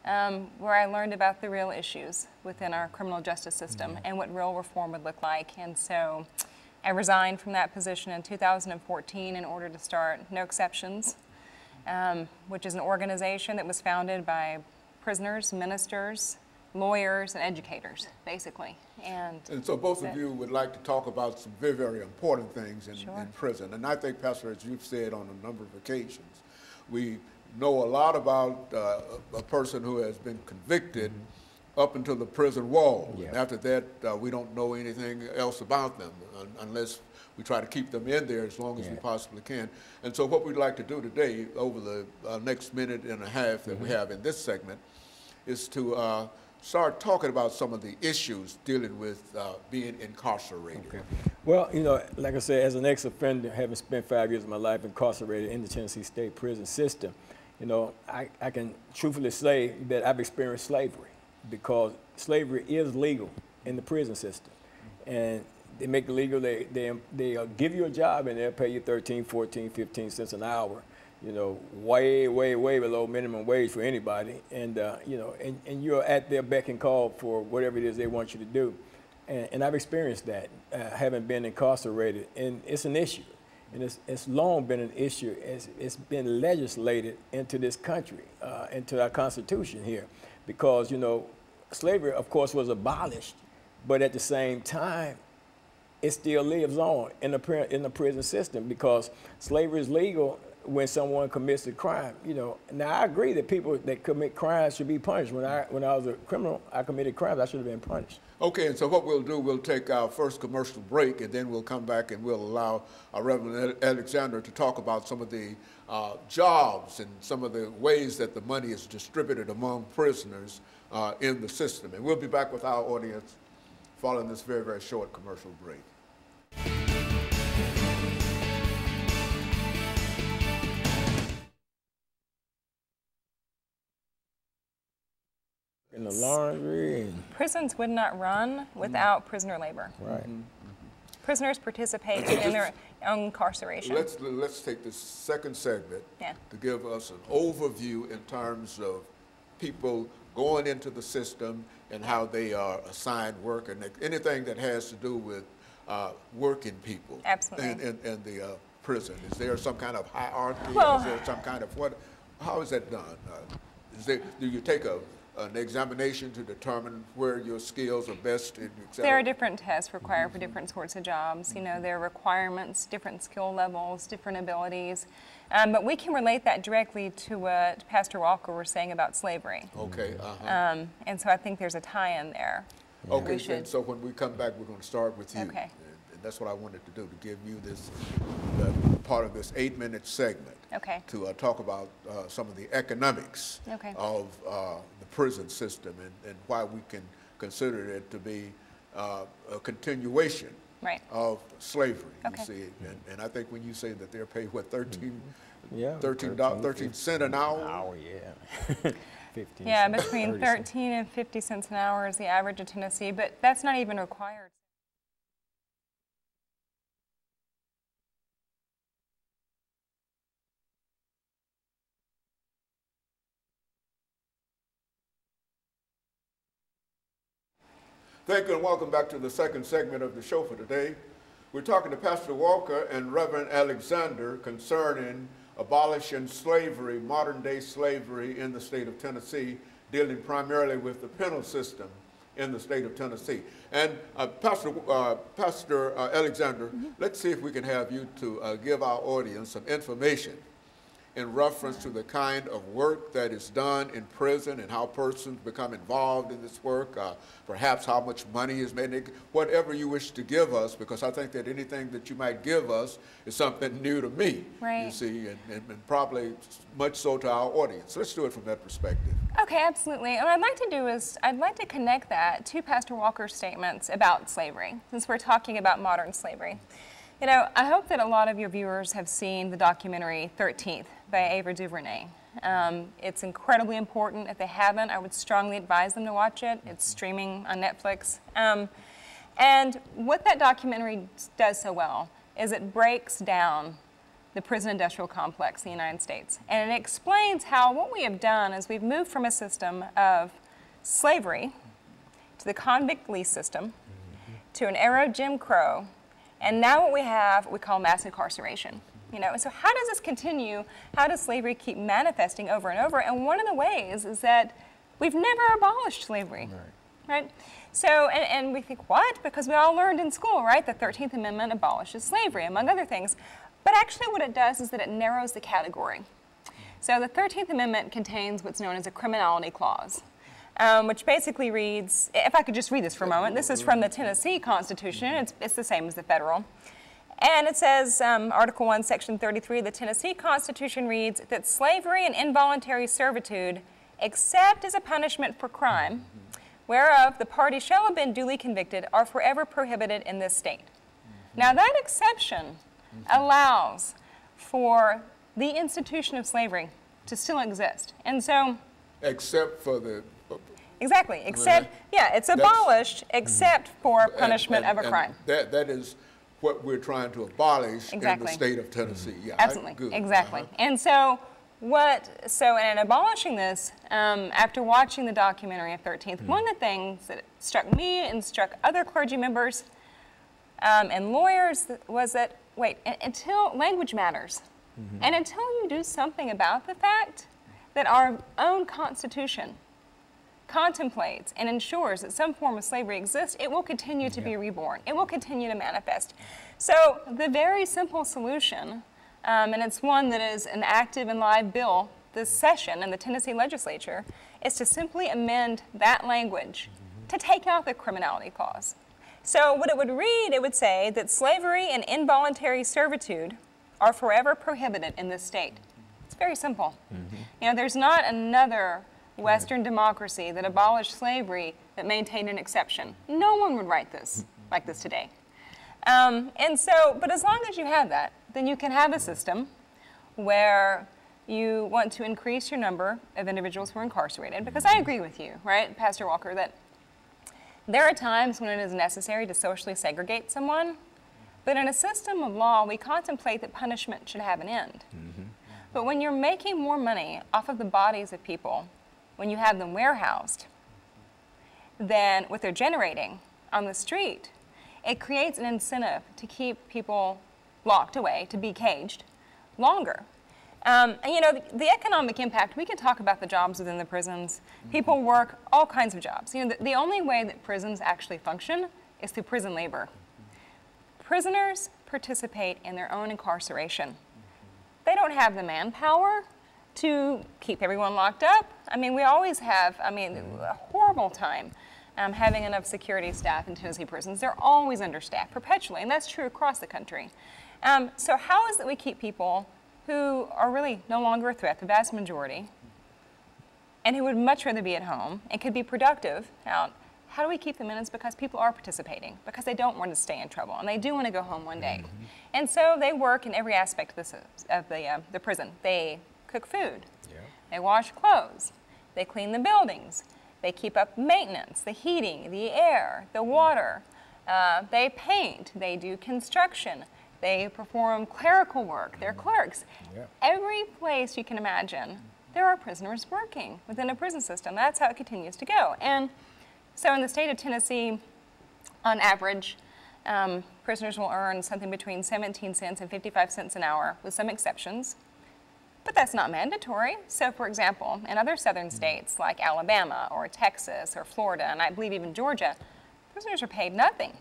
where I learned about the real issues within our criminal justice system and what real reform would look like. And so I resigned from that position in 2014 in order to start No Exceptions, which is an organization that was founded by prisoners, ministers, lawyers, and educators, basically. And so both of you would like to talk about some very, very important things in prison. And I think, Pastor, as you've said on a number of occasions, we know a lot about a person who has been convicted up until the prison wall. And after that, we don't know anything else about them unless we try to keep them in there as long as we possibly can. And so what we'd like to do today, over the next minute and a half that we have in this segment, is to start talking about some of the issues dealing with being incarcerated. Okay. Well, you know, like I said, as an ex-offender, having spent 5 years of my life incarcerated in the Tennessee State prison system, you know, I can truthfully say that I've experienced slavery, because slavery is legal in the prison system. And they make it legal, they give you a job and they'll pay you 13, 14, 15 cents an hour. You know, way, way, way below minimum wage for anybody. And, you know, and you're at their beck and call for whatever it is they want you to do. And I've experienced that, having been incarcerated. And it's an issue. And it's long been an issue. It's been legislated into this country, into our Constitution here. Because, you know, slavery, of course, was abolished. But at the same time, it still lives on in the prison system, because slavery is legal when someone commits a crime. You know, now I agree that people that commit crimes should be punished. When I was a criminal, I committed crimes, I should have been punished. Okay, and so what we'll do, we'll take our first commercial break, and then we'll come back and we'll allow Reverend Alexander to talk about some of the jobs and some of the ways that the money is distributed among prisoners in the system. And we'll be back with our audience following this very, very short commercial break. In the laundry. Prisons would not run without prisoner labor. Right. Prisoners participate in their own incarceration. Let's take this second segment to give us an overview in terms of people going into the system and how they are assigned work, and anything that has to do with working people. Absolutely. in the prison. Is there some kind of hierarchy? Well, is there some kind of how is that done? Do you take an examination to determine where your skills are best, et cetera? There are different tests required for different sorts of jobs. You know, there are requirements, different skill levels, different abilities. But we can relate that directly to what Pastor Walker was saying about slavery. Okay. And so I think there's a tie-in there. Okay, so when we come back, we're going to start with you. Okay. And that's what I wanted to do, to give you this part of this 8-minute segment. Okay. To talk about some of the economics of the prison system and why we can consider it to be a continuation of slavery, you see. And I think when you say that they're paid, what, 13 cents an hour? Yeah. 15 yeah, cents, between 13 and 50 cents an hour is the average in Tennessee, but that's not even required. Thank you and welcome back to the second segment of the show for today. We're talking to Pastor Walker and Reverend Alexander concerning abolishing slavery, modern-day slavery in the state of Tennessee, dealing primarily with the penal system in the state of Tennessee. And Pastor Alexander, let's see if we can have you to give our audience some information in reference to the kind of work that is done in prison and how persons become involved in this work, perhaps how much money is made, whatever you wish to give us, because I think that anything that you might give us is something new to me, you see, and probably much so to our audience. Let's do it from that perspective. Okay, absolutely. And what I'd like to do is I'd like to connect that to Pastor Walker's statements about slavery, since we're talking about modern slavery. You know, I hope that a lot of your viewers have seen the documentary 13th by Ava DuVernay. It's incredibly important. If they haven't, I would strongly advise them to watch it. It's streaming on Netflix. And what that documentary does so well is it breaks down the prison industrial complex in the United States. And it explains how what we have done is we've moved from a system of slavery to the convict lease system to an era of Jim Crow, and now what we have we call mass incarceration. You know, so how does this continue? How does slavery keep manifesting over and over? And one of the ways is that we've never abolished slavery, right? So, and we think, what? Because we all learned in school, right? The 13th Amendment abolishes slavery, among other things. But actually what it does is that it narrows the category. So the 13th Amendment contains what's known as a criminality clause, which basically reads, if I could just read this for a moment, this is from the Tennessee Constitution, it's the same as the federal. And it says, Article 1, Section 33 of the Tennessee Constitution reads that slavery and involuntary servitude, except as a punishment for crime, whereof the party shall have been duly convicted, are forever prohibited in this state. Now that exception allows for the institution of slavery to still exist. And so... Except for the... Exactly, except, yeah, it's abolished except for punishment of a crime. That is what we're trying to abolish in the state of Tennessee. Yeah, absolutely, exactly. And so in abolishing this, after watching the documentary of 13th, one of the things that struck me and struck other clergy members and lawyers was that, wait, until language matters, and until you do something about the fact that our own Constitution contemplates and ensures that some form of slavery exists, it will continue to be reborn. It will continue to manifest. So the very simple solution, and it's one that is an active and live bill this session in the Tennessee legislature, is to simply amend that language to take out the criminality clause. So what it would read, it would say that slavery and involuntary servitude are forever prohibited in this state. It's very simple. You know, there's not another Western democracy that abolished slavery that maintained an exception. No one would write this like this today. And so, but as long as you have that, then you can have a system where you want to increase your number of individuals who are incarcerated, because I agree with you, right, Pastor Walker, that there are times when it is necessary to socially segregate someone, but in a system of law, we contemplate that punishment should have an end. But when you're making more money off of the bodies of people, when you have them warehoused, than what they're generating on the street, it creates an incentive to keep people locked away, to be caged, longer. And you know, the economic impact, we can talk about the jobs within the prisons. People work all kinds of jobs. You know, the only way that prisons actually function is through prison labor. Prisoners participate in their own incarceration. They don't have the manpower to keep everyone locked up. I mean, we always have, a horrible time having enough security staff in Tennessee prisons. They're always understaffed, perpetually, and that's true across the country. So how is it we keep people who are really no longer a threat, the vast majority, and who would much rather be at home and could be productive out? How do we keep them in? It's because people are participating, because they don't want to stay in trouble, and they do want to go home one day. And so they work in every aspect of the prison. They cook food, they wash clothes, they clean the buildings, they keep up maintenance, the heating, the air, the water, they paint, they do construction, they perform clerical work, they're clerks. Every place you can imagine, there are prisoners working within a prison system. That's how it continues to go. And so in the state of Tennessee, on average, prisoners will earn something between 17 cents and 55 cents an hour, with some exceptions. But that's not mandatory. So for example, in other southern states like Alabama or Texas or Florida, and I believe even Georgia, prisoners are paid nothing.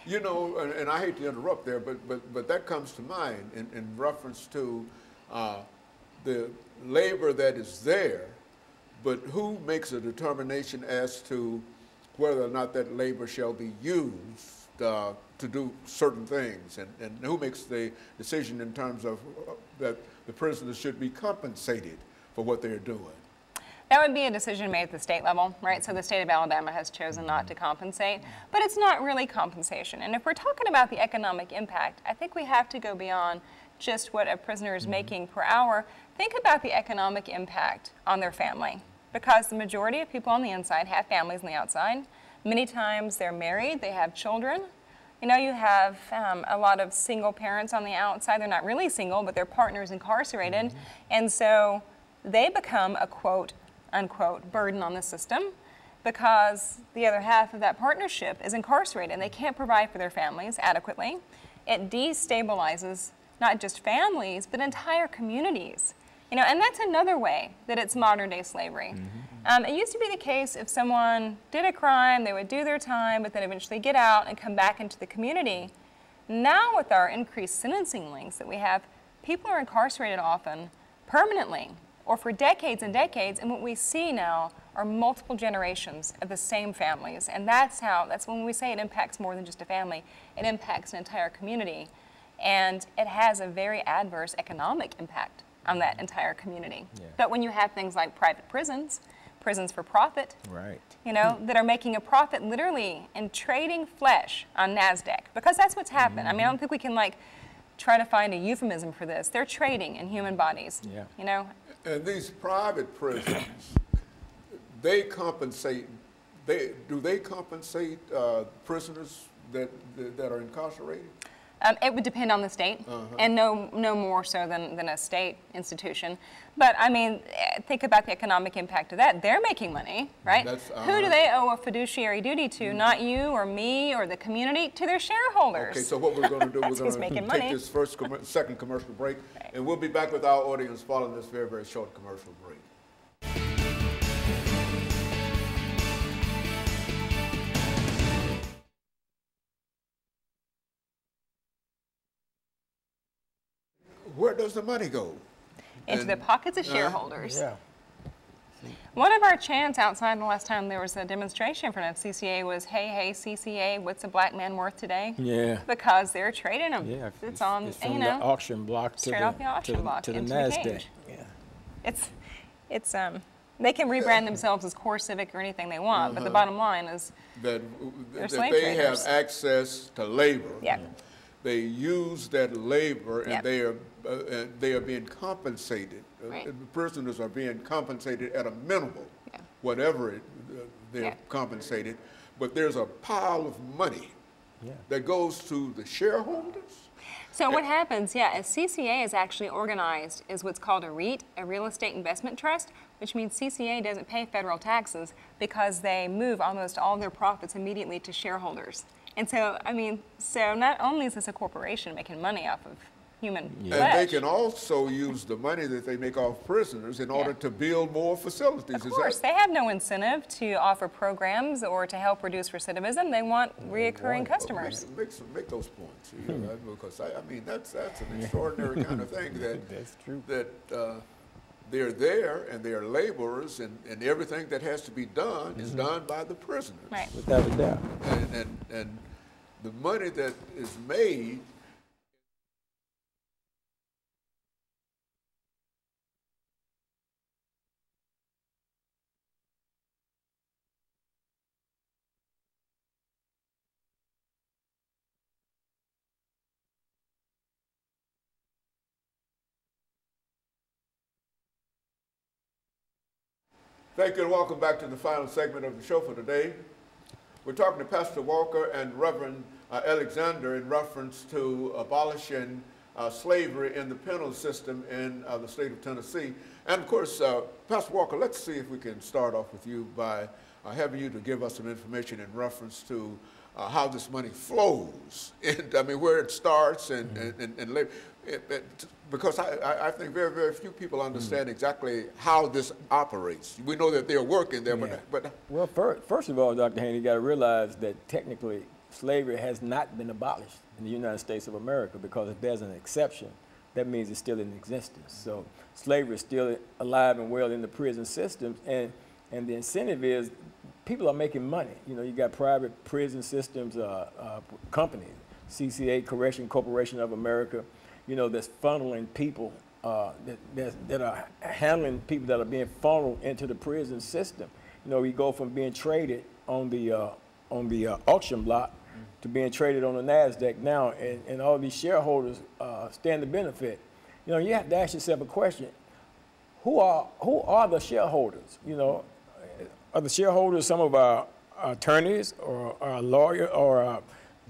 You know, and I hate to interrupt there, but that comes to mind in reference to the labor that is there, but who makes a determination as to whether or not that labor shall be used to do certain things, and who makes the decision in terms of that the prisoners should be compensated for what they're doing? That would be a decision made at the state level, right? So the state of Alabama has chosen not to compensate, but it's not really compensation. And if we're talking about the economic impact, I think we have to go beyond just what a prisoner is making per hour. Think about the economic impact on their family, because the majority of people on the inside have families on the outside. Many times they're married, they have children. You know, you have a lot of single parents on the outside. They're not really single, but their partner's incarcerated. And so they become a quote unquote burden on the system because the other half of that partnership is incarcerated and they can't provide for their families adequately. It destabilizes not just families, but entire communities. You know, and that's another way that it's modern day slavery. It used to be the case if someone did a crime, they would do their time, but then eventually get out and come back into the community. Now with our increased sentencing links that we have, people are incarcerated often permanently or for decades and decades, and what we see now are multiple generations of the same families. And that's when we say it impacts more than just a family, it impacts an entire community. And it has a very adverse economic impact on that entire community. Yeah. But when you have things like private prisons, prisons for profit, Right. you know, that are making a profit literally in trading flesh on NASDAQ, because that's what's happened. I mean, I don't think we can like try to find a euphemism for this. They're trading in human bodies, Yeah. you know. And these private prisons, they compensate, do they compensate prisoners that are incarcerated? It would depend on the state, and no more so than a state institution. But I mean, think about the economic impact of that. They're making money, right? Who do they owe a fiduciary duty to? Not you or me or the community, to their shareholders. Okay, so what we're going to do, we're going to making take money. this second commercial break, and we'll be back with our audience following this very, very short commercial break. Where does the money go? Into the pockets of shareholders. Yeah. One of our chants outside the last time there was a demonstration in front of CCA was, hey, CCA, what's a black man worth today? Yeah. Because they're trading them. Yeah. It's on, it's from you the know, auction block to straight off the auction block to the into NASDAQ. the cage. Yeah. It's they can rebrand themselves as Core Civic or anything they want, but the bottom line is that slave they have traders. access to labor. Yeah. They use that labor, and Yep. they are being compensated. Right. Prisoners are being compensated at a minimal, Yeah. whatever they're Yeah. compensated. But there's a pile of money Yeah. that goes to the shareholders. So what happens, as CCA is actually organized is what's called a REIT, a real estate investment trust, which means CCA doesn't pay federal taxes because they move almost all their profits immediately to shareholders. And so, I mean, so not only is this a corporation making money off of human flesh. And they can also use the money that they make off prisoners in order to build more facilities. Of course, they have no incentive to offer programs or to help reduce recidivism. They want reoccurring customers. Make those points, you know, because I mean that's an extraordinary kind of thing that That's true. that they're there and they're laborers, and everything that has to be done is done by the prisoners. Right. Without a doubt. And the money that is made. Thank you and welcome back to the final segment of the show for today. We're talking to Pastor Walker and Reverend Alexander in reference to abolishing slavery in the penal system in the state of Tennessee. And of course, Pastor Walker, let's see if we can start off with you by having you to give us some information in reference to how this money flows, and I mean where it starts and labor. Because I think very, very few people understand exactly how this operates. We know that they're working there, but Well, first of all, Dr. Haney, you got to realize that technically slavery has not been abolished in the United States of America, because if there's an exception, that means it's still in existence. So slavery is still alive and well in the prison systems, and the incentive is people are making money. You know, you got private prison systems, companies, CCA, Correction Corporation of America, you know, that's funneling people, that are handling people that are being funneled into the prison system. You know, we go from being traded on the auction block to being traded on the NASDAQ now, and all these shareholders stand to benefit. You know, you have to ask yourself a question: who are the shareholders? You know, are the shareholders some of our attorneys or our lawyers or our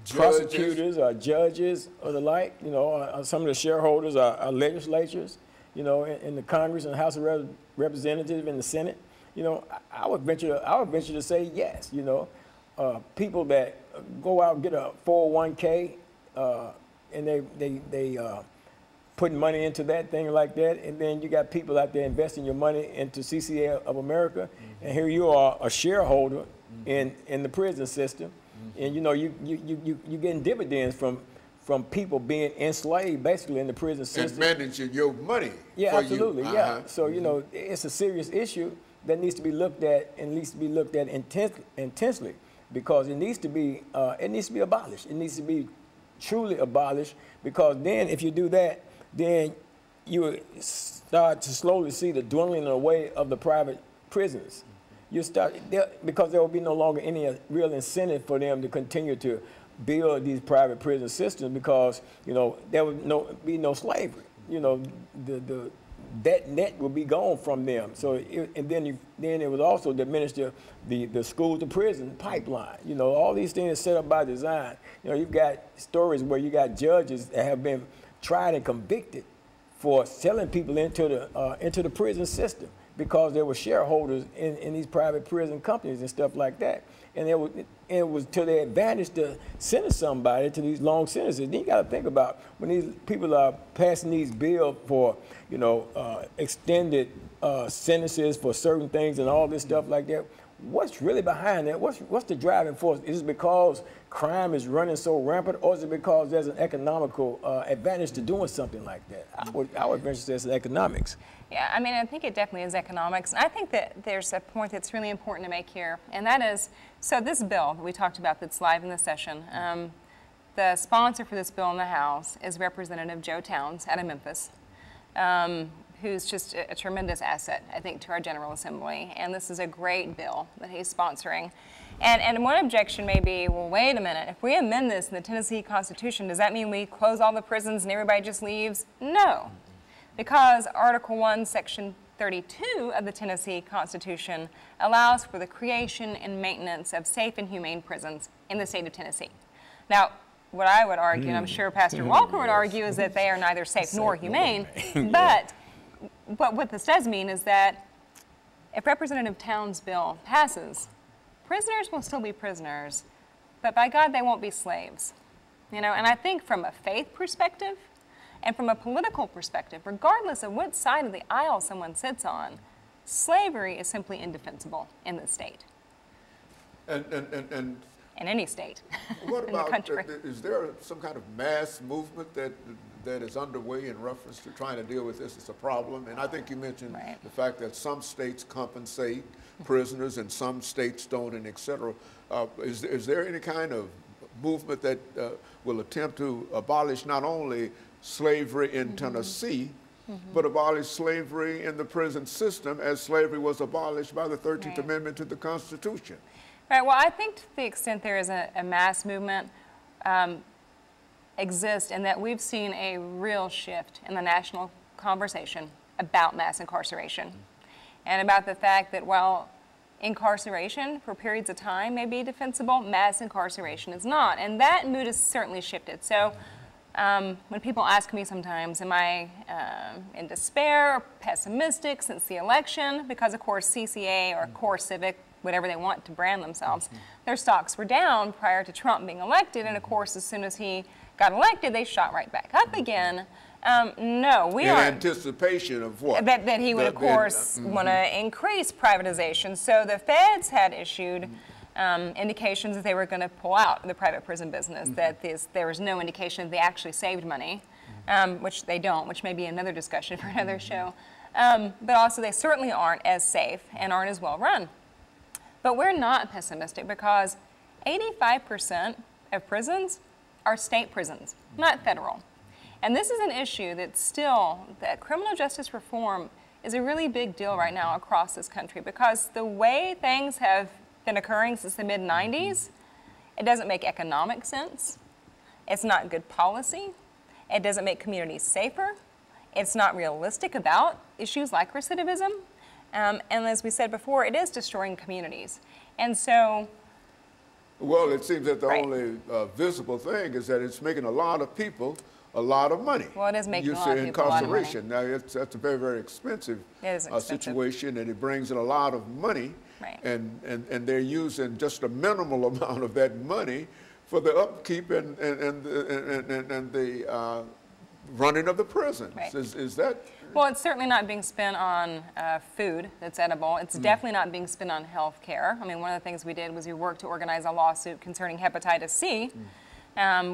prosecutors, our judges, or the like. You know, some of the shareholders, our legislatures. You know, in the Congress and House of Representatives and the Senate. You know, I would venture to say yes. You know, people that go out and get a 401k and they putting money into that thing like that, and then you got people out there investing your money into CCA of America, and here you are, a shareholder in the prison system, and you know you getting dividends from people being enslaved basically in the prison system. And managing your money. Yeah, absolutely. Yeah. So you know it's a serious issue that needs to be looked at and needs to be looked at intensely, because it needs to be abolished. It needs to be truly abolished, because then if you do that, then you will start to slowly see the dwindling away of the private prisons. You start because there will be no longer any real incentive for them to continue to build these private prison systems, because you know there would be no slavery. You know, that net will be gone from them. So and then it would also diminish the school to prison pipeline. You know, all these things are set up by design. You know, you've got stories where you got judges that have been tried and convicted for selling people into the prison system because there were shareholders in these private prison companies and stuff like that. And it was to their advantage to sentence somebody to these long sentences. Then you got to think about when these people are passing these bills for, you know, extended sentences for certain things and all this stuff like that. What's really behind that? What's the driving force? Is it because crime is running so rampant, or is it because there's an economical advantage to doing something like that? I would venture to say it's economics. Yeah, I mean, I think it definitely is economics. And I think that there's a point that's really important to make here, and that is, so this bill that we talked about that's live in the session, the sponsor for this bill in the House is Representative Joe Towns out of Memphis, who's just a tremendous asset, I think, to our General Assembly. And this is a great bill that he's sponsoring. And one objection may be, well, wait a minute, if we amend this in the Tennessee Constitution, does that mean we close all the prisons and everybody just leaves? No, because Article 1, Section 32 of the Tennessee Constitution allows for the creation and maintenance of safe and humane prisons in the state of Tennessee. Now, what I would argue, and I'm sure Pastor Walker would argue, is that they are neither safe nor humane, but what this does mean is that if Representative Towns' bill passes, prisoners will still be prisoners, but by God, they won't be slaves. You know, and I think from a faith perspective and from a political perspective, regardless of what side of the aisle someone sits on, slavery is simply indefensible in this state. And in any state what in the about, country. Is there some kind of mass movement that is underway in reference to trying to deal with this as a problem? And I think you mentioned the fact that some states compensate prisoners and some states don't, and et cetera. Is there any kind of movement that will attempt to abolish not only slavery in Tennessee, but abolish slavery in the prison system as slavery was abolished by the 13th Amendment to the Constitution? Right, well, I think to the extent there is a mass movement exists, and that we've seen a real shift in the national conversation about mass incarceration and about the fact that while incarceration for periods of time may be defensible, mass incarceration is not. And that mood has certainly shifted. So when people ask me sometimes, am I in despair or pessimistic since the election? Because of course CCA or Core Civic, whatever they want to brand themselves, their stocks were down prior to Trump being elected, and of course as soon as he got elected, they shot right back up again. No, we are in anticipation of what? That he would, of course, want to increase privatization. So the feds had issued indications that they were going to pull out the private prison business, that there was no indication that they actually saved money, which they don't, which may be another discussion for another show. But also they certainly aren't as safe and aren't as well run. But we're not pessimistic because 85% of prisons are state prisons, not federal. And this is an issue that criminal justice reform is a really big deal right now across this country, because the way things have been occurring since the mid-90s, it doesn't make economic sense. It's not good policy. It doesn't make communities safer. It's not realistic about issues like recidivism. And as we said before, it is destroying communities. And so Well, it seems that the Right. only visible thing is that it's making a lot of people a lot of money. Well, it is making You a lot say of people a lot of money. incarceration. Now, that's a very, very expensive, It is expensive. situation, and it brings in a lot of money. Right. And they're using just a minimal amount of that money for the upkeep and the running of the prisons. Right. Is that? Well, it's certainly not being spent on food that's edible. It's definitely not being spent on health care. I mean, one of the things we did was we worked to organize a lawsuit concerning hepatitis C,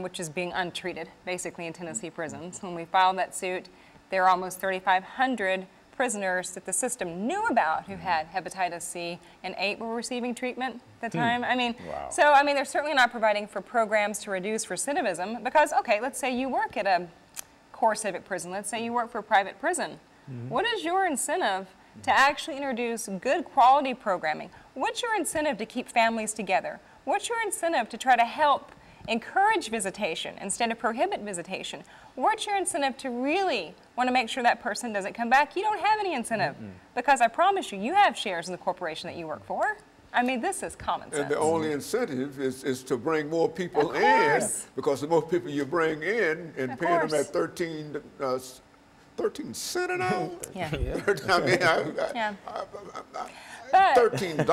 which is being untreated, basically, in Tennessee prisons. When we filed that suit, there were almost 3,500 prisoners that the system knew about who had hepatitis C, and 8 were receiving treatment at the time. I mean, so, I mean, they're certainly not providing for programs to reduce recidivism because, okay, let's say you work at a core civic prison. Let's say you work for a private prison. What is your incentive to actually introduce good quality programming? What's your incentive to keep families together? What's your incentive to try to help encourage visitation instead of prohibit visitation? What's your incentive to really want to make sure that person doesn't come back? You don't have any incentive because I promise you, you have shares in the corporation that you work for. I mean, this is common sense. And the only incentive is to bring more people in, because the more people you bring in and paying them at 13 cents an hour. Yeah. I mean, Yeah. $13.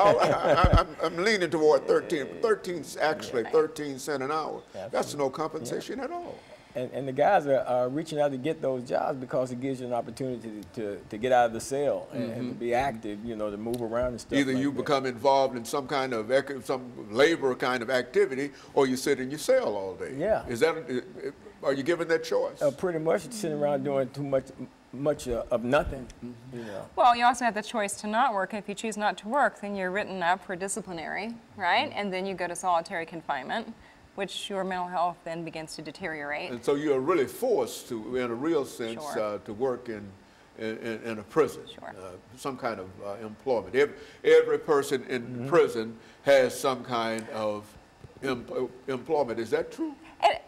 I'm leaning toward 13. 13 cents an hour. That's no compensation at all. And the guys are reaching out to get those jobs because it gives you an opportunity to get out of the cell and to be active, you know, to move around and stuff. Either like you that. become involved in some kind of some labor kind of activity, or you sit in your cell all day. Yeah. Is that? Are you given that choice? Pretty much sitting around doing too much of nothing. You know. Well, you also have the choice to not work. If you choose not to work, then you're written up for disciplinary, right? And then you go to solitary confinement, which your mental health then begins to deteriorate. And so you're really forced to, in a real sense, to work in a prison, some kind of employment. Every person in prison has some kind of employment. Is that true?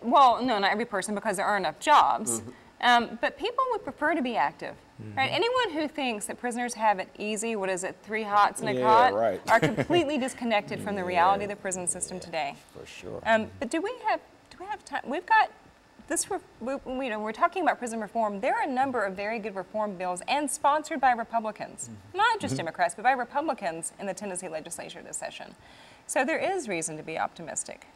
Well, no, not every person, because there aren't enough jobs. But people would prefer to be active, right? Anyone who thinks that prisoners have it easy, what is it, 3 hots and a cot, are completely disconnected from the reality of the prison system today. For sure. But do we have time? We've got this. We're talking about prison reform. There are a number of very good reform bills, and sponsored by Republicans, not just Democrats, but by Republicans in the Tennessee legislature this session. So there is reason to be optimistic.